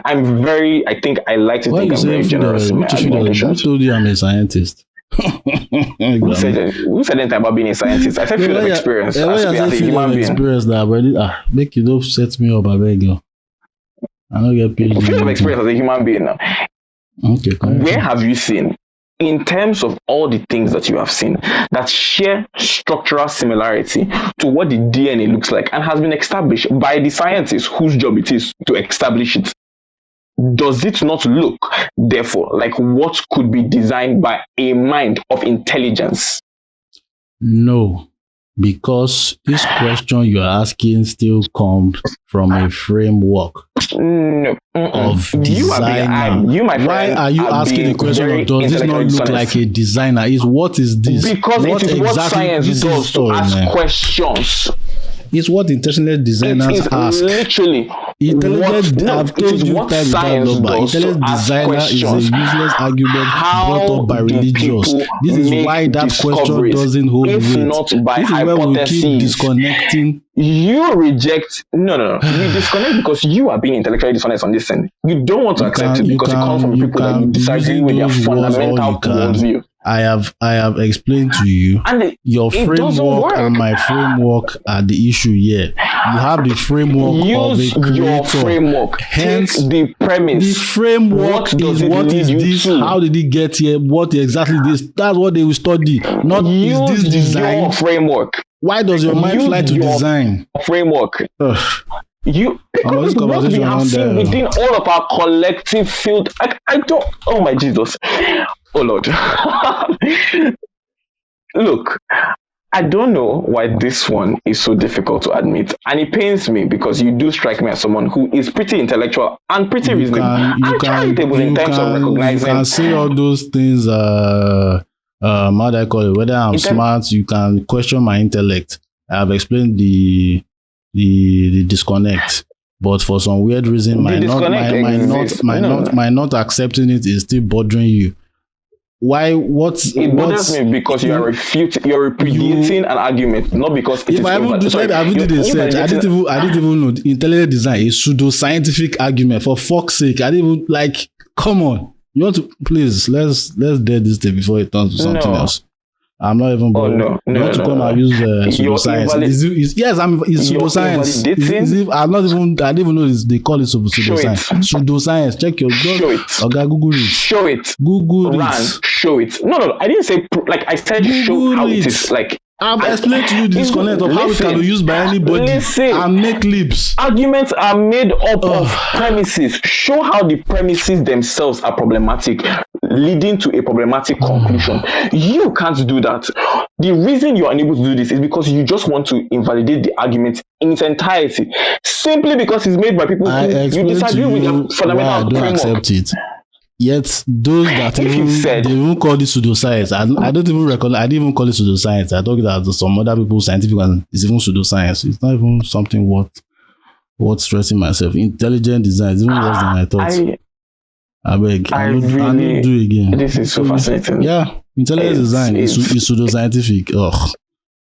I'm very. I think I like to think I'm very generous. Who told you I'm a scientist? Who said anything about being a scientist? I said field of experience. As a human being. Experience that, make you don't set me up, I beg you. I don't get paid. Field of experience as a human being now. Okay. Where have you seen, in terms of all the things that you have seen, that share structural similarity to what the DNA looks like and has been established by the scientists whose job it is to establish it? Does it not look, therefore, like what could be designed by a mind of intelligence? No, because this question you're asking still comes from a framework of designer. Why are you asking the question of does this not look like a designer? What is this? Because it is what science does to ask questions. It's what intelligent designers ask. Literally. I've told you time without number. Intelligent designer is a useless argument brought up by religious. This is why that question doesn't hold weight. Not by this is where we keep disconnecting. You reject. No. You disconnect because you are being intellectually dishonest on this thing. You don't want to accept it because it comes from people that you disagree with their fundamental worldview. I have explained to you your framework and my framework are the issue here. You have the framework of a creator. Your framework. Hence, the premise. The framework is what is this? How did it get here? What exactly this? That's what they will study. Not is this design? Your framework. Why does your mind fly to design? Framework. Because what we have seen within all of our collective field, I don't. Oh my Jesus. Oh Lord. Look, I don't know why this one is so difficult to admit, and it pains me because you do strike me as someone who is pretty intellectual and pretty reasonable and charitable in terms of recognizing. You can say all those things. How do I call it? Whether I'm smart, you can question my intellect. I have explained the disconnect, but for some weird reason, my not accepting it is still bothering you. Why? It bothers me because you're repudiating an argument, not because it if I even did a search, I didn't even know intelligent design is pseudo-scientific argument. For fuck's sake, I didn't even come on. You want to please let's dead this thing before it turns to something else. I'm not even bothered. You want to come and use pseudoscience? It's pseudoscience. I didn't even know they call it pseudoscience. Pseudoscience. Check your Google it. Show it. Google it. Show it. No. I didn't say I said Google show how it is like. I've explained to you the disconnect of how it can be used by anybody and make leaps. Arguments are made up of premises. Show how the premises themselves are problematic, leading to a problematic conclusion. You can't do that. The reason you are unable to do this is because you just want to invalidate the argument in its entirety, simply because it's made by people who you disagree with their fundamental framework. Accept it. Yet those that they even call this pseudoscience. I don't even recognize. I didn't even call it pseudoscience. I thought that some other people scientific and it's even pseudoscience. It's not even something worth stressing myself. Intelligent design is even worse than I thought. I beg. I don't do it again. This is so fascinating. Yeah, intelligent design is pseudoscientific. Ugh.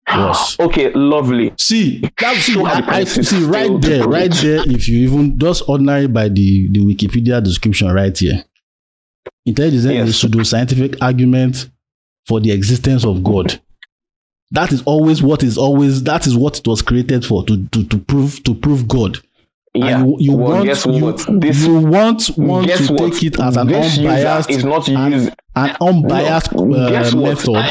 Yes. Okay, lovely. See right there. If you even just ordinary by the Wikipedia description right here. Intelligent design is a pseudo-scientific argument for the existence of God. That is what it was created for, to prove God. Yeah. And you want to take it as an unbiased method.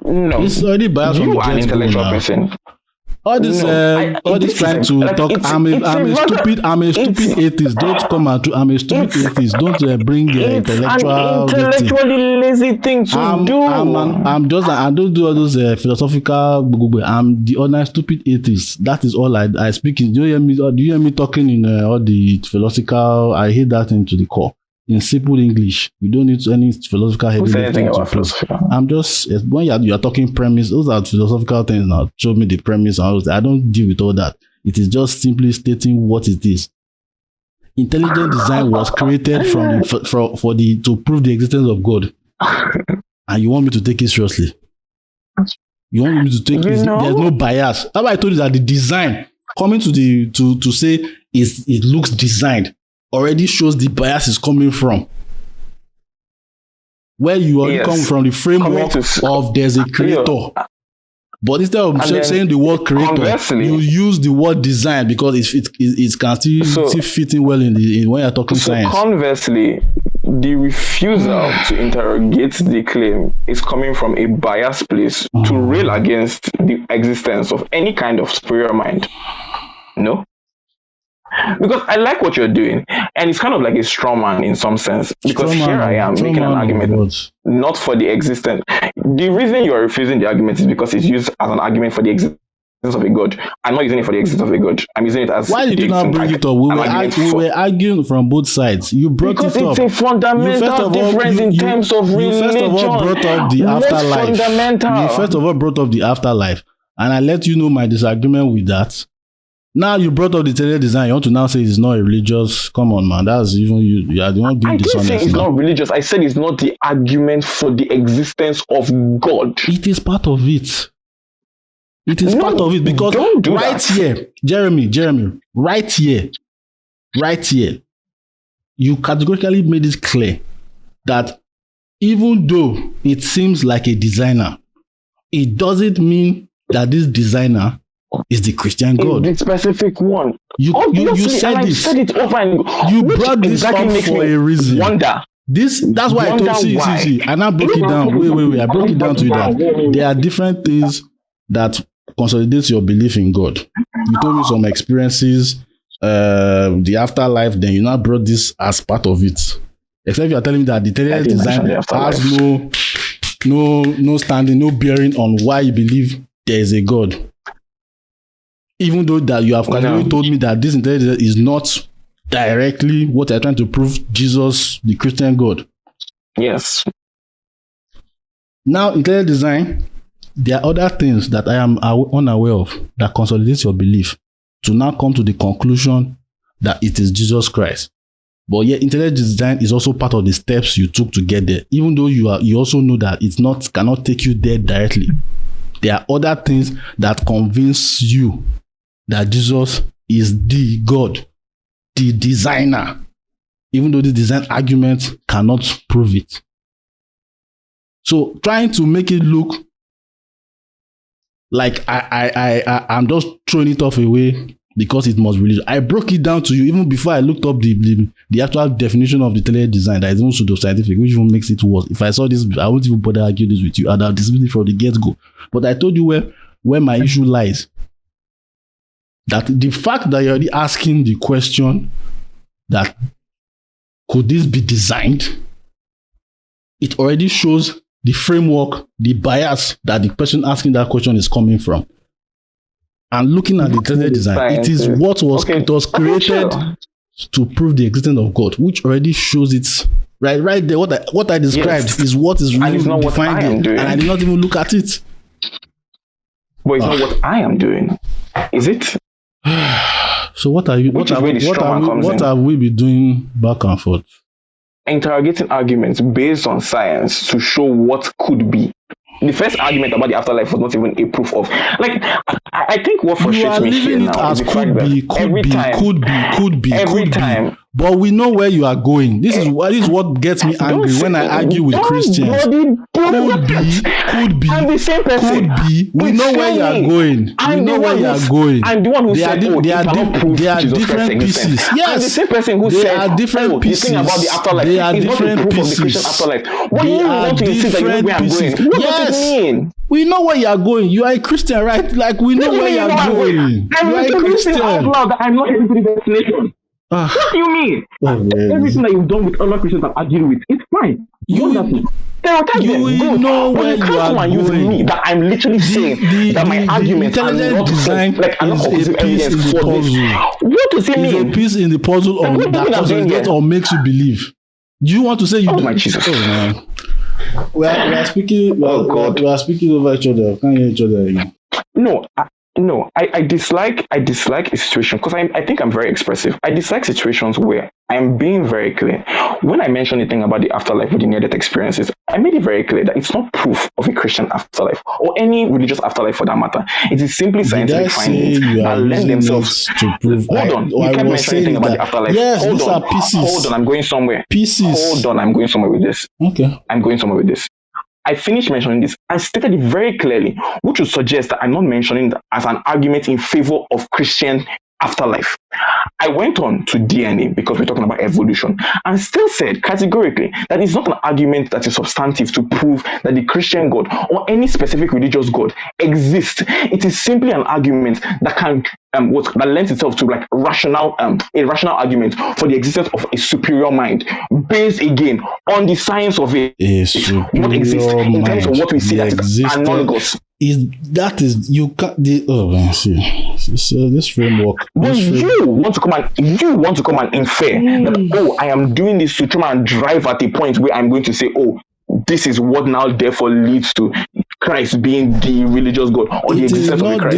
No, it's already biased from the an intellectual person. All this trying to talk. I'm a stupid atheist. Don't come out. I'm a stupid atheist. Don't bring intellectually lazy thing to do. I don't do all those philosophical. I'm the ordinary stupid atheist. That is all I speak in. Do you hear me talking in all the philosophical? I hate that into the core. In simple English, you don't need any philosophical heavy lifting to prove. I'm just when you're talking premise, those are philosophical things now. Show me the premise and all that. I don't deal with all that. It is just simply stating what it is. intelligent design was created to prove the existence of God, and you want me to take it seriously? You want me to take it? There's no bias. That's why I told you that the design coming to say it looks designed already shows the bias is coming from. Where you already come from the framework of there's a creator. But instead of saying the word creator, you use the word design because it can still fitting well in when you're talking science. Conversely, the refusal to interrogate the claim is coming from a biased place to rail against the existence of any kind of superior mind. No? Because I like what you're doing, and it's kind of like a straw man in some sense. Because here I am making an argument, not for the existence. The reason you are refusing the argument is because it's used as an argument for the existence of a God. I'm not using it for the existence of a God. I'm using it as. Why did you not bring it up? We were arguing from both sides. You brought because it up. Because it's a fundamental difference in terms of religion. You first of all brought up the afterlife. Fundamental. You first of all brought up the afterlife, and I let you know my disagreement with that. Now you brought up the intelligent design. You want to now say it's not a religious? Come on, man. That's even you. You are the one being dishonest. I didn't say it's not religious. I said it's not the argument for the existence of God. It is part of it. It is part of it because here, Jeremy, right here, you categorically made it clear that even though it seems like a designer, it doesn't mean that this designer is the Christian God. The specific one. You said this. I said it over and you brought this up for a reason. Wonder. That's why I told you. See. And I broke it down. Wait. I broke it down to you that there are different things that consolidates your belief in God. You told me some experiences, the afterlife. Then you now brought this as part of it. Except you are telling me that the intelligent design has no standing, no bearing on why you believe there is a God. Even though that you have told me that this intelligence is not directly what they're trying to prove Jesus, the Christian God. Yes. Now, intelligent design, there are other things that I am unaware of that consolidates your belief to now come to the conclusion that it is Jesus Christ. But yet, intelligent design is also part of the steps you took to get there. Even though you also know that cannot take you there directly. There are other things that convince you that Jesus is the God, the designer, even though the design argument cannot prove it. So trying to make it look like I'm just throwing it off away because it must be religious. I broke it down to you even before I looked up the actual definition of the intelligent design that is even pseudoscientific, which even makes it worse. If I saw this, I wouldn't even bother argue this with you. I'd have dismissed it from the get-go. But I told you where my issue lies. That the fact that you're already asking the question that could this be designed, it already shows the framework, the bias that the person asking that question is coming from. And looking at the intelligent design, it is what was created to prove the existence of God, which already shows it right there. What I described is what is really defined there, and I did not even look at it. But it's not what I am doing, is it? So what are we be doing back and forth? Interrogating arguments based on science to show what could be. The first argument about the afterlife was not even a proof of. Like, I think what frustrates me here now is the fact that could be. But we know where you are going. This is what gets me angry when I argue with Christians. Could be. I'm the same person. Could be. We know where you are going. I'm the one who said, there are different pieces. Yes. I'm the same person who said, different pieces. The thing about the afterlife they are is different not the proof pieces. Of the Christian afterlife. What they you are want to insist that you know where I'm going? What does it mean? We know where you are going. You are a Christian, right? Like, we know where you are going. You are a Christian. Out loud that I'm not able to the destination. What do you mean? Everything that you've done with other Christians I'm arguing with, it's fine. You know where you are going. Me, that I'm literally saying that my arguments are not design like is a piece in the puzzle. What does it mean? It's a piece in the puzzle that consolidates or makes you believe. Do you want to say you? Oh my Jesus! Oh man. We are speaking. We are speaking over each other. Can't hear each other again. No, No, I dislike a situation because I think I'm very expressive. I dislike situations where I'm being very clear. When I mentioned anything about the afterlife with the near-death experiences, I made it very clear that it's not proof of a Christian afterlife or any religious afterlife for that matter. It is simply Did I scientific say findings you are that lend using themselves. it to prove? Hold on, you I can't was mention anything saying about the that. afterlife. Yes, Hold these on, are pieces. hold on, I'm going somewhere. Pieces. Hold on, I'm going somewhere with this. Okay. I'm going somewhere with this. I finished mentioning this. I stated it very clearly, which would suggest that I'm not mentioning it as an argument in favor of Christian afterlife. I went on to DNA because we're talking about evolution and still said categorically that it's not an argument that is substantive to prove that the Christian God or any specific religious God exists. It is simply an argument that can that lends itself to like rational a rational argument for the existence of a superior mind based again on the science of it. What exists in terms of what we see that is analogous. Is you can't so this framework. But you want to come and infer that I am doing this to try and drive at a point where I'm going to say, this is what now therefore leads to Christ being the religious God or the existence of Christ.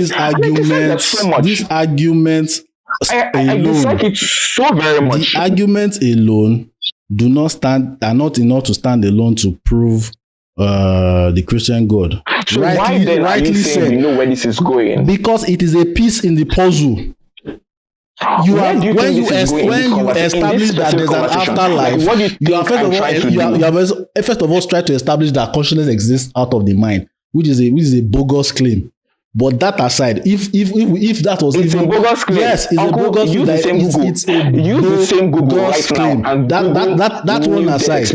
These arguments I dislike it so very much. The arguments alone are not enough to stand alone to prove the Christian God. So why then are you saying we know where this is going? Because it is a piece in the puzzle. When you establish that there's an afterlife, you have first of all tried to establish that consciousness exists out of the mind, which is a bogus claim. But that aside, if that was a bogus claim. Yes, it's a bogus claim. It's the same Google right claim. Now and that one aside,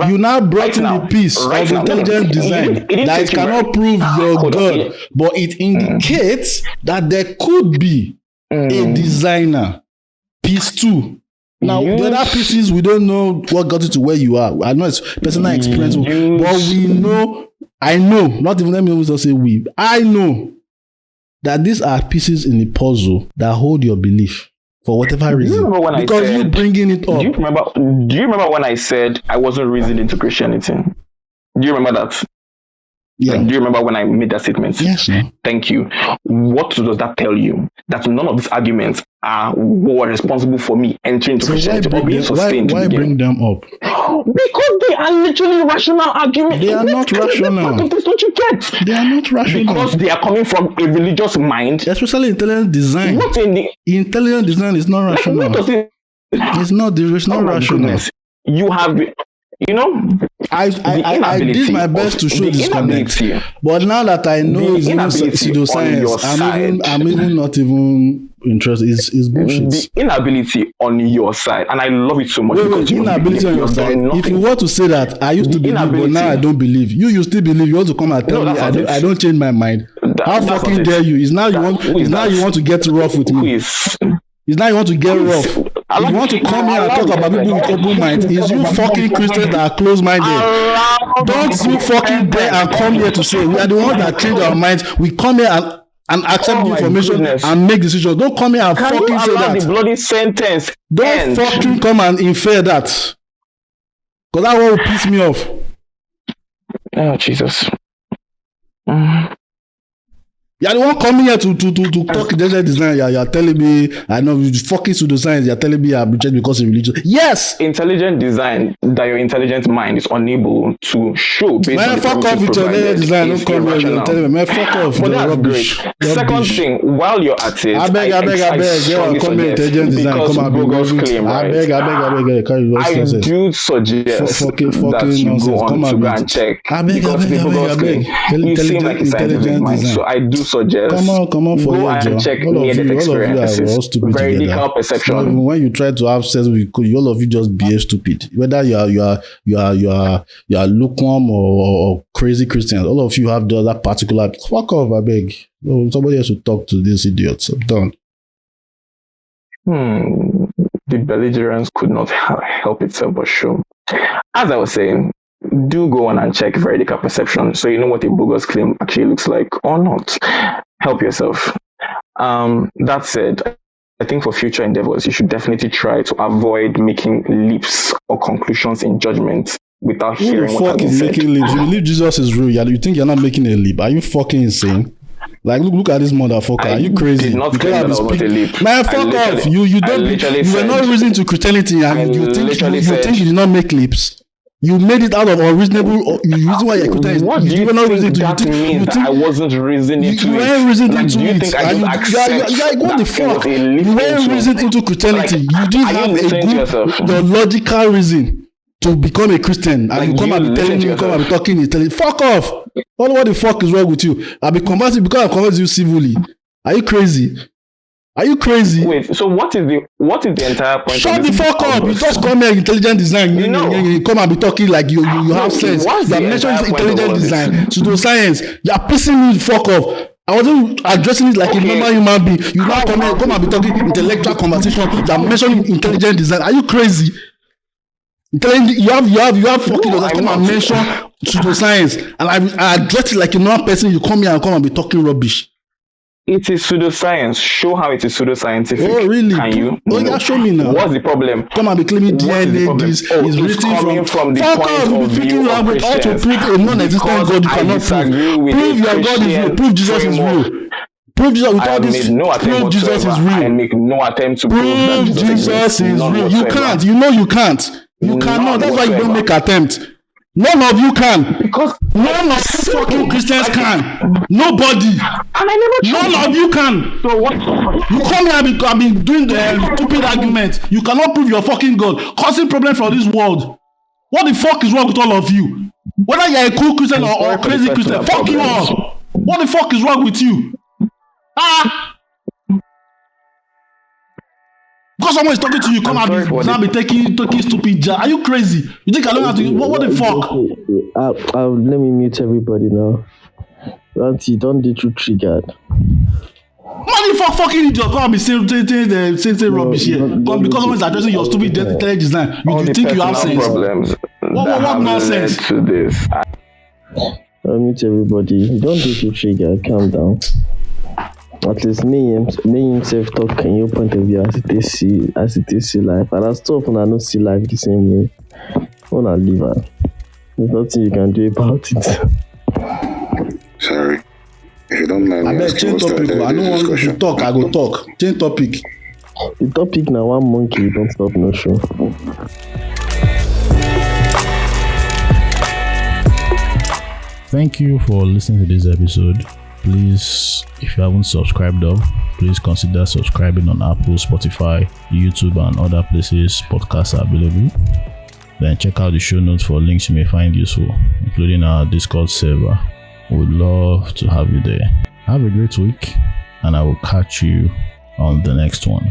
you now brought in the piece of intelligent design that it cannot prove your God, but it indicates that there could be a designer. Piece 2. Now, the other pieces, we don't know what got you to where you are. I know it's personal experience, but I know, not even let me also say I know that these are pieces in the puzzle that hold your belief for whatever reason. Because you're bringing it up. Do you remember when I said I wasn't reasoning into Christianity? Do you remember that? Yeah. Do you remember when I made that statement? Yes. No. Thank you. What does that tell you? That none of these arguments were responsible for me entering into Christianity or being sustained. Why bring them up? Because they are literally rational arguments. They are not rational. Don't you get? They are not rational. Because they are coming from a religious mind. Especially intelligent design. Intelligent design is not rational. It's not rational. Goodness. You have... I did my best to show disconnect, but now that I know it's pseudoscience, I'm even not even interested. It's bullshit. The inability on your side, and I love it so much. Because inability on your side. If you want to say that I used to believe, but now I don't believe. You still believe. You want to come and tell me I don't change my mind. How fucking dare you? It's now you want to get rough with me. It's now you want to get rough. If you want to come here and talk about people with open minds, it's you fucking Christians that are close-minded. Don't you fucking dare and come here to say we are the ones that change our minds. We come here and accept the information and make decisions. Don't come here and fucking say that. The bloody sentence. Don't fucking come and infer that. Because that will piss me off. Oh, Jesus. You're the one coming here to talk intelligent design. You're telling me, I know you fucking pseudoscience. You're telling me I'm rejected because of religion. Yes! Intelligent design that your intelligent mind is unable to show based on the fuck off with your intelligent design. Don't come here and tell me, man, fuck off. But that's rubbish. Great. Second thing, while you're at it, I beg. Yeah, come here, intelligent design. Come and I beg. I do suggest that you go on to go and check. I beg. You seem like a scientific mind, so I do suggest come on for go and check near-death experiences. Veridical perception. When you try to have sex with all of you just behave stupid. Whether you are lukewarm or crazy Christians, all of you have the other particular. Fuck off, I beg. Somebody has to talk to these idiots. I'm done. The belligerence could not help itself but show. As I was saying, do go on and check veridical perception so you know what a bogus claim actually looks like or not. Help yourself. That said, I think for future endeavors, you should definitely try to avoid making leaps or conclusions in judgment without hearing what has been said. Making leaps? You believe Jesus is real? You think you're not making a leap? Are you fucking insane? Like look at this motherfucker. Are you crazy? Did not claim that I was not a leap. Man, fuck off. You were not reason to Christianity, and you think you did not make leaps. You made it out of unreasonable. You reason why you're Christian. What do you think that means? I wasn't reasoning into it. You weren't reasoning into it. What the fuck? You weren't reasoning into Christianity. You didn't have a good logical reason to become a Christian, and you come and be telling me, you come and be talking, you telling, fuck off. What the fuck is wrong with you? I'll be conversing because I converse you civilly. Are you crazy? Are you crazy? Wait, so what is the entire point? Shut the fuck up! You just come here, intelligent design. You come and be talking like you have sense. You are mentioning intelligent design, pseudoscience. You are pissing me the fuck off. I wasn't addressing it like a normal human being. You now come and be talking intellectual conversation. You are mentioning intelligent design. Are you crazy? You have fucking come and mention pseudoscience, and I address it like a normal person. You come here and be talking rubbish. It is pseudoscience. Show how it is pseudoscientific. Oh, really? Can you? Oh, yeah, show me now. What's the problem? Come and be claiming DNA. This is written from the point of view of Christians. How to prove a non-existent God you cannot prove. Prove your God is real. Prove Jesus is real. Prove Jesus without this. Prove Jesus is real. I make no attempt to prove that Jesus is real. You can't. You know you can't. You cannot. That's why you don't make attempt. None of you can. Because none of you fucking Christians can. Nobody. And I never. None of you can. So what? You come here and be doing the stupid argument. You cannot prove your fucking God, causing problems for this world. What the fuck is wrong with all of you? Whether you're a cool Christian or a crazy Christian, fuck you all. What the fuck is wrong with you? Because someone is talking to you, come and be taking stupid jab. Are you crazy? You think I don't have to? What the fuck? Let me mute everybody now. Ranty, don't get you triggered. What the fucking idiot? Come and be saying rubbish here. Because someone is addressing your stupid intelligent design. You think you have sense? What nonsense? To this. I'll mute everybody. Don't get you triggered. Calm down. At least me himself talk in your point of view as it is see life. And as tough when I don't see life the same way. When I leave her. There's nothing you can do about it. Sorry. If you don't mind, I bet change topic. I don't want to talk. I go talk. Change topic. The topic now one monkey don't stop no show. Thank you for listening to this episode. Please, if you haven't subscribed up, please consider subscribing on Apple, Spotify, YouTube, and other places podcasts are available. Then check out the show notes for links you may find useful, including our Discord server. We would love to have you there. Have a great week, and I will catch you on the next one.